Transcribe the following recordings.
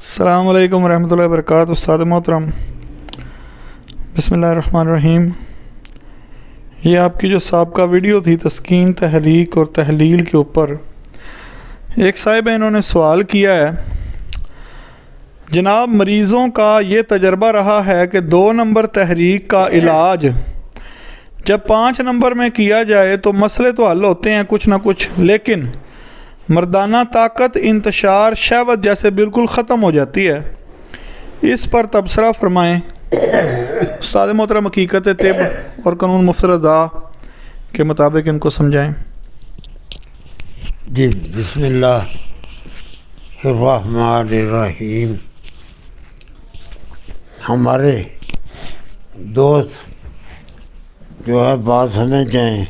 अस्सलामु अलैकुम रहमतुल्लाहि व बरकातुहू। उस्ताद मोहतरम, बिस्मिल्लाहिर्रहमानिर्रहीम। ये आपकी जो साबका वीडियो थी तस्कीन, तहरीक और तहलील के ऊपर, एक साहिब इन्होंने सवाल किया है, जनाब मरीज़ों का ये तजर्बा रहा है कि 2 नंबर तहरीक का इलाज जब 5 नंबर में किया जाए तो मसले तो हल होते हैं कुछ ना कुछ, लेकिन मर्दाना ताकत, इंतशार, शहवत जैसे बिल्कुल ख़त्म हो जाती है। इस पर तबसरा फरमाएँ। उस्ताद मोहतरम हकीकत तिब और कानून मुफ्तरदा के मुताबिक इनको समझाएँ। जी बिस्मिल्लाहिर्रहमानिर्रहीम। हमारे दोस्त जो है बात समझ जाएं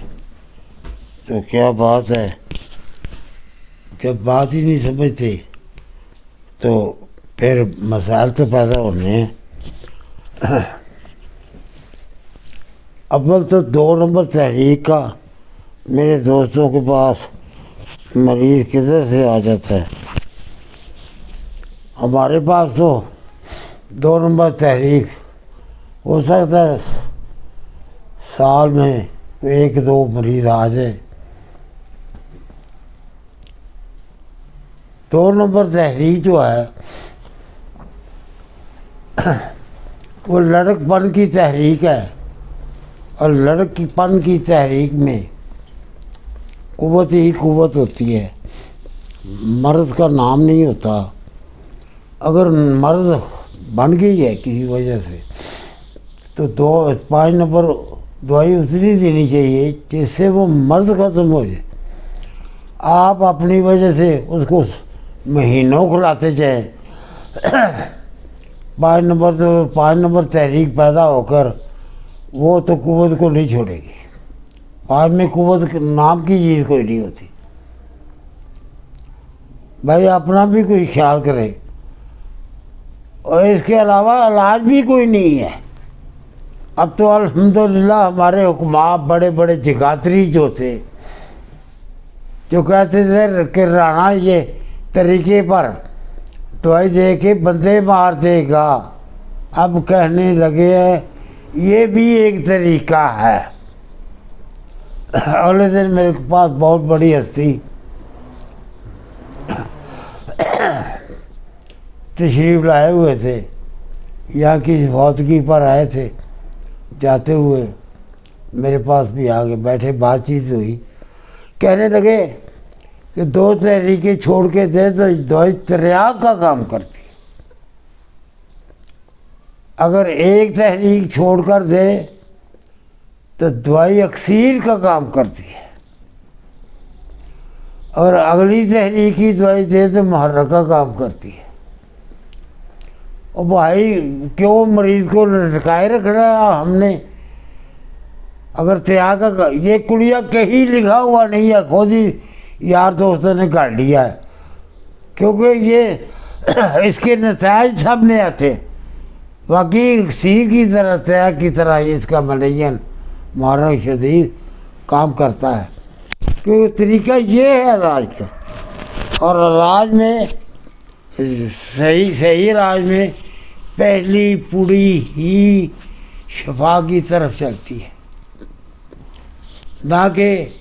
तो क्या बात है, जब बात ही नहीं समझते तो फिर मसाइल तो पैदा होने हैं। अव्वल तो 2 नंबर तहरीक का मेरे दोस्तों के पास मरीज़ किधर से आ जाता है। हमारे पास तो 2 नंबर तहरीक हो सकता है साल में 1-2 मरीज़ आ जाए। 2 नंबर तहरीक जो है वो लड़कपन की तहरीक है, और लड़कपन की तहरीक में क़ुव्वत ही क़ुव्वत होती है, मर्द का नाम नहीं होता। अगर मर्द बन गई है किसी वजह से तो 5 नंबर दवाई उतनी देनी चाहिए जिससे वो मर्द ख़त्म हो जाए। आप अपनी वजह से उसको महीनों खिलाते जाए, 5 नंबर तहरीक पैदा होकर वो तो क़ुव्वत को नहीं छोड़ेगी। बाद में क़ुव्वत नाम की चीज़ कोई नहीं होती। भाई अपना भी कोई ख्याल करे, और इसके अलावा इलाज भी कोई नहीं है। अब तो अल्हम्दुलिल्लाह हमारे हुक्मा बड़े बड़े जगात्री जो थे, जो कहते थे कि राना ये तरीके पर दवाई दे के बंदे मार देगा, अब कहने लगे हैं ये भी एक तरीका है। अगले दिन मेरे पास बहुत बड़ी हस्ती तशरीफ़ लाए हुए थे, यहाँ की फौतगी पर आए थे। जाते हुए मेरे पास भी आ गए, बैठे, बातचीत हुई। कहने लगे कि 2 तहरीकें छोड़ के दे तो दवाई तिर्याक का काम करती है, अगर 1 तहरीक छोड़ कर दे तो दवाई अक्सीर का काम करती है, और अगली तहरीक की दवाई दे तो मुहर्रक का काम करती है। और भाई क्यों मरीज़ को लटकाए रखना है हमने? अगर तिर्याक का ये कुड़िया कहीं लिखा हुआ नहीं है, खुद ही यार दोस्तों ने काट लिया है, क्योंकि ये इसके नतायज सामने आते। बाकी सीर की तरह तिर्याक की तरह इसका मलयन मुहर्रक शदीद काम करता है, क्योंकि तरीका ये है इलाज का। और इलाज में सही इलाज में पहली पुड़ी ही शफा की तरफ चलती है, ना कि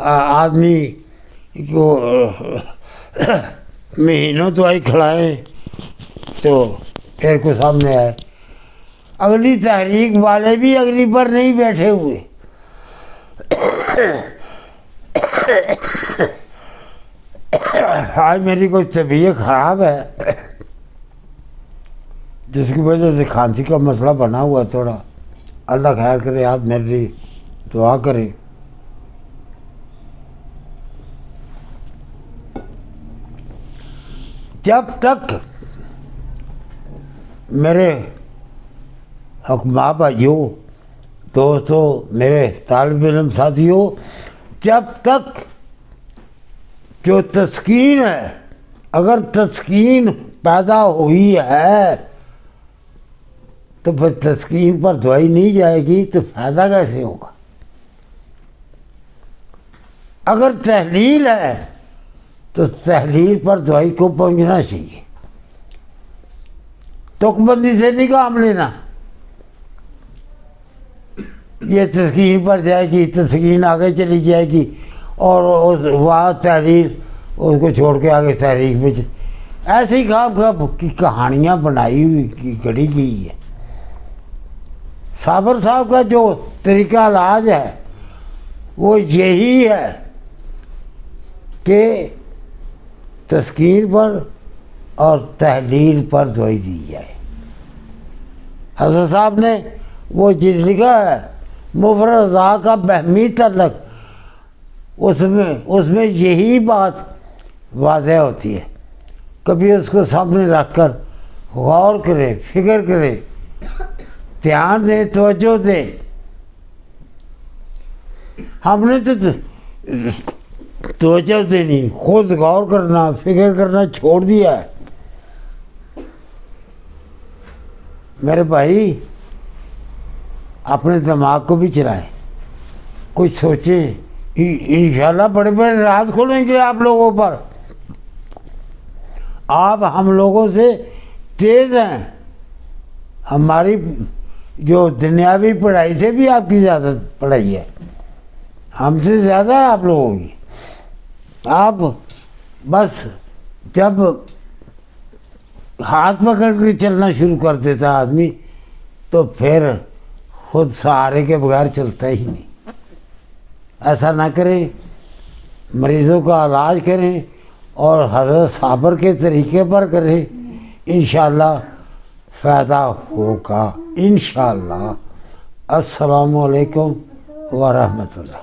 आदमी को महीनों दवाई खिलाएं तो फिर को सामने आए। अगली तहरीक वाले भी अगली पर नहीं बैठे हुए। आज मेरी कोई तबीयत ख़राब है जिसकी वजह से खांसी का मसला बना हुआ है थोड़ा। अल्लाह खैर करे, आप मेरे लिए दुआ करें। जब तक मेरे हुक्मा भाइयों, दोस्तों, मेरे तालिब इल्म साथियों, जब तक जो तस्कीन है, अगर तस्कीन पैदा हुई है तो फिर तस्कीन पर दवाई नहीं जाएगी तो फ़ायदा कैसे होगा? अगर तहलील है तो तहलील पर दवाई को पहुंचना चाहिए। तुकबंदी से नहीं काम लेना। ये तस्कीन पर जाएगी, तस्कीन आगे चली जाएगी और उस वहाँ तहरीर उसको छोड़ के आगे तहरीक में ऐसे ही खाब खाब की कहानियाँ बनाई हुई की गढ़ी गई है। साबर साहब का जो तरीका इलाज है वो यही है कि तस्कीन पर और तहलील पर दवाई दी जाए। हज़रत साहब ने वो चीज़ लिखा है मुफरज़ा का बहमी तलक, उसमें यही बात वाज़ह होती है। कभी उसको सामने रख कर गौर करें, फिक्र करें, ध्यान दें, तवज्जो दें। हमने तो तवज्जो देनी, खुद गौर करना, फिक्र करना छोड़ दिया है। मेरे भाई अपने दिमाग को भी चलाएं, कुछ सोचें। इंशाल्लाह बड़े बड़े राज खोलेंगे आप लोगों पर। आप हम लोगों से तेज़ हैं। हमारी जो दुनियावी पढ़ाई से भी आपकी ज़्यादा पढ़ाई है, हमसे ज़्यादा है आप लोगों की। आप बस जब हाथ पकड़ के चलना शुरू कर देता आदमी तो फिर खुद सहारे के बगैर चलता ही नहीं। ऐसा ना करें, मरीज़ों का इलाज करें और हज़रत साबर के तरीके पर करें, इंशाअल्लाह फ़ायदा होगा इंशाअल्लाह। अस्सलामु अलैकुम व रहमतुल्लाह।